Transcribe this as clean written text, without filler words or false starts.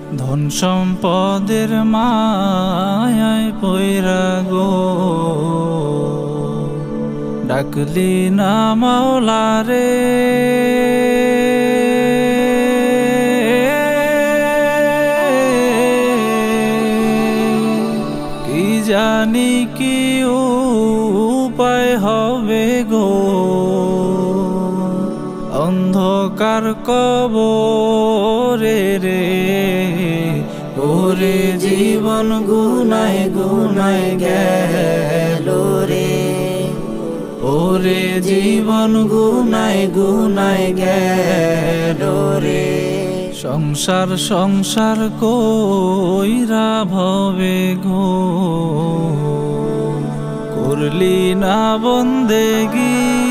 ধন সম্পদের মায়ায় পয়রা গো, ডাকলি না মাওলা রে। কি জানি কি উপায় হবে গো, অন্ধকার কবরে রে। ওরে জীবন গুনায় গুনায় গেল রে, ওরে জীবন গুনায় গুনায় গেল রে। সংসার সংসার কইরা ভবে গো, করলি না বন্দেগী।